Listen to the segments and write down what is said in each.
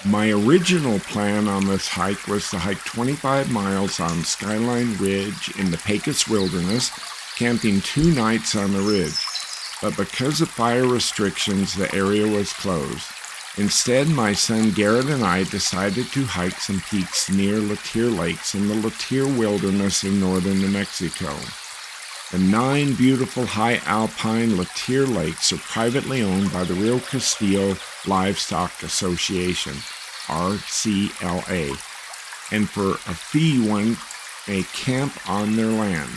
My original plan on this hike was to hike 25 miles on Skyline Ridge in the Pecos Wilderness, camping 2 nights on the ridge. But because of fire restrictions, the area was closed. Instead, my son Garret and I decided to hike some peaks near Latir Lakes in the Latir Wilderness in northern New Mexico. The 9 beautiful high alpine Latir Lakes are privately owned by the Rio Castillo Livestock Association, RCLA, and for a fee one may camp on their land.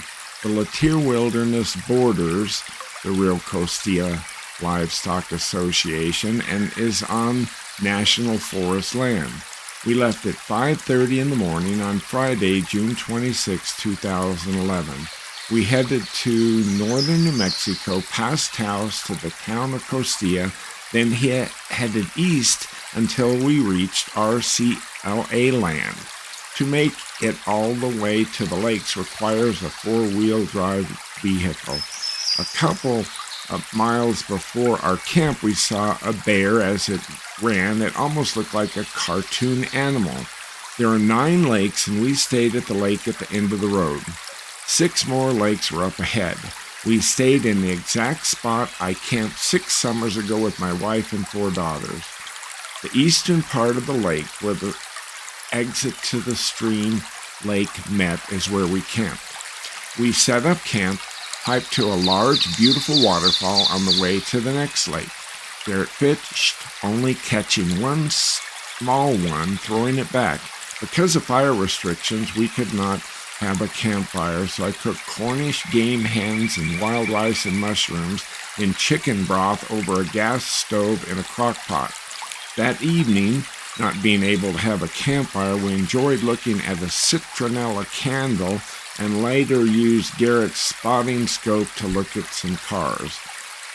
The Latir Wilderness borders the Rio Castillo Livestock Association and is on National Forest land. We left at 5:30 in the morning on Friday, June 26, 2011. We headed to northern New Mexico, past Taos to the town of Costilla, then headed east until we reached RCLA land. To make it all the way to the lakes requires a 4-wheel drive vehicle. A couple of miles before our camp, we saw a bear as it ran. It almost looked like a cartoon animal. There are 9 lakes, and we stayed at the lake at the end of the road. 6 more lakes were up ahead. We stayed in the exact spot I camped 6 summers ago with my wife and 4 daughters. The eastern part of the lake, where the exit to the stream lake met, is where we camped. We set up camp, hiked to a large, beautiful waterfall on the way to the next lake. There it fished, only catching one small one, throwing it back. Because of fire restrictions, we could not have a campfire, so I cooked Cornish game hens and wild rice and mushrooms in chicken broth over a gas stove in a crock pot. That evening, not being able to have a campfire, we enjoyed looking at a citronella candle and later used Garrett's spotting scope to look at some cars.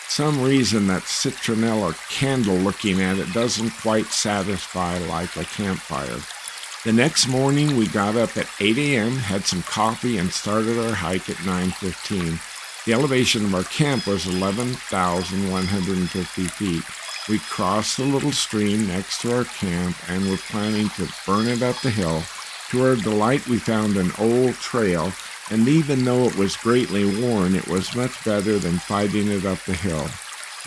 Some reason that citronella candle, looking at it, doesn't quite satisfy like a campfire. The next morning we got up at 8 a.m., had some coffee, and started our hike at 9:15. The elevation of our camp was 11,150 feet. We crossed the little stream next to our camp and were planning to burn it up the hill. To our delight, we found an old trail, and even though it was greatly worn, it was much better than fighting it up the hill.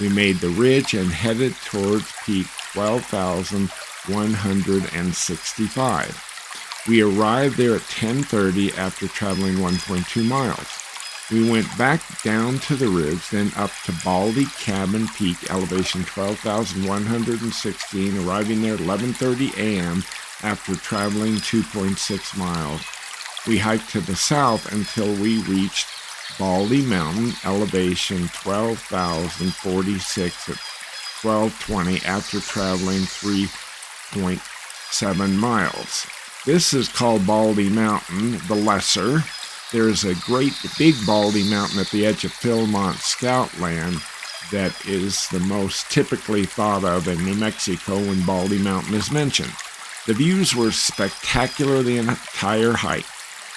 We made the ridge and headed towards peak 12,165. We arrived there at 10:30 after traveling 1.2 miles. We went back down to the ridge, then up to Baldy Cabin Peak, elevation 12,116, arriving there at 11:30 a.m. after traveling 2.6 miles. We hiked to the south until we reached Baldy Mountain, elevation 12,046 at 12:20 after traveling 3.7 miles. This is called Baldy Mountain, the lesser. There's a great big Baldy Mountain at the edge of Philmont Scoutland that is the most typically thought of in New Mexico when Baldy Mountain is mentioned. The views were spectacular the entire hike.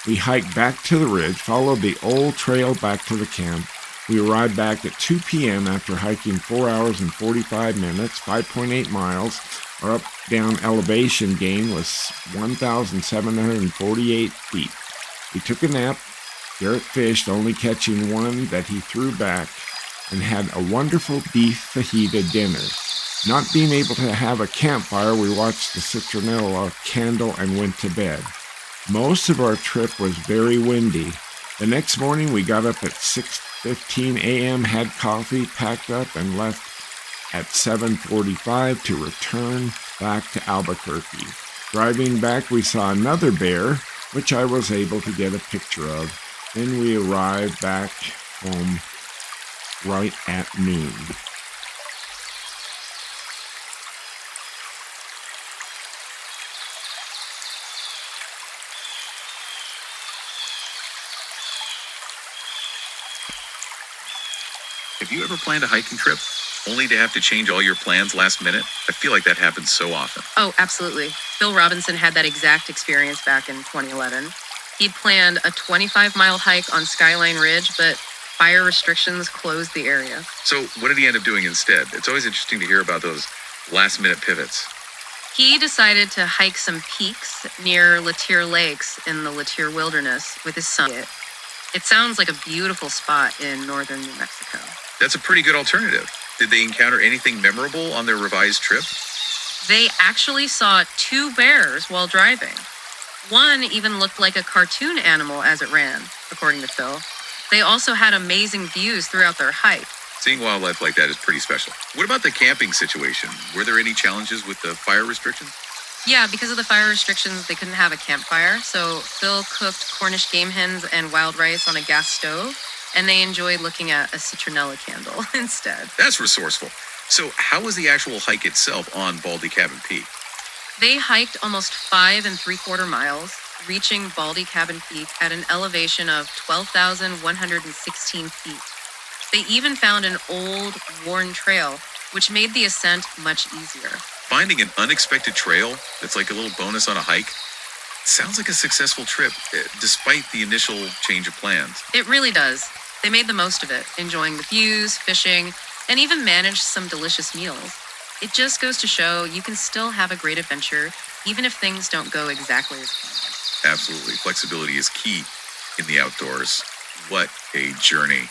We hiked back to the ridge, followed the old trail back to the camp. We arrived back at 2 p.m. after hiking 4 hours and 45 minutes, 5.8 miles. Our up-down elevation gain was 1,748 feet. We took a nap. Garrett fished, only catching one that he threw back, and had a wonderful beef fajita dinner. Not being able to have a campfire, we watched the citronella candle and went to bed. Most of our trip was very windy. The next morning, we got up at 6:15 a.m., had coffee, packed up, and left at 7:45 to return back to Albuquerque. Driving back, we saw another bear, which I was able to get a picture of. Then we arrived back home right at noon. Have you ever planned a hiking trip only to have to change all your plans last minute? I feel like that happens so often. Oh, absolutely. Bill Robinson had that exact experience back in 2011. He'd planned a 25-mile hike on Skyline Ridge, but fire restrictions closed the area. So what did he end up doing instead? It's always interesting to hear about those last-minute pivots. He decided to hike some peaks near Latir Lakes in the Latir Wilderness with his son. It sounds like a beautiful spot in northern New Mexico. That's a pretty good alternative. Did they encounter anything memorable on their revised trip? They actually saw 2 bears while driving. One even looked like a cartoon animal as it ran, according to Phil. They also had amazing views throughout their hike. Seeing wildlife like that is pretty special. What about the camping situation? Were there any challenges with the fire restrictions? Yeah, because of the fire restrictions, they couldn't have a campfire, so Phil cooked Cornish game hens and wild rice on a gas stove, and they enjoyed looking at a citronella candle instead. That's resourceful. So how was the actual hike itself on Baldy Cabin Peak? They hiked almost 5 3/4 miles, reaching Baldy Cabin Peak at an elevation of 12,116 feet. They even found an old, worn trail, which made the ascent much easier. Finding an unexpected trail that's like a little bonus on a hike sounds like a successful trip, despite the initial change of plans. It really does. They made the most of it, enjoying the views, fishing, and even managed some delicious meals. It just goes to show you can still have a great adventure, even if things don't go exactly as planned. Absolutely. Flexibility is key in the outdoors. What a journey.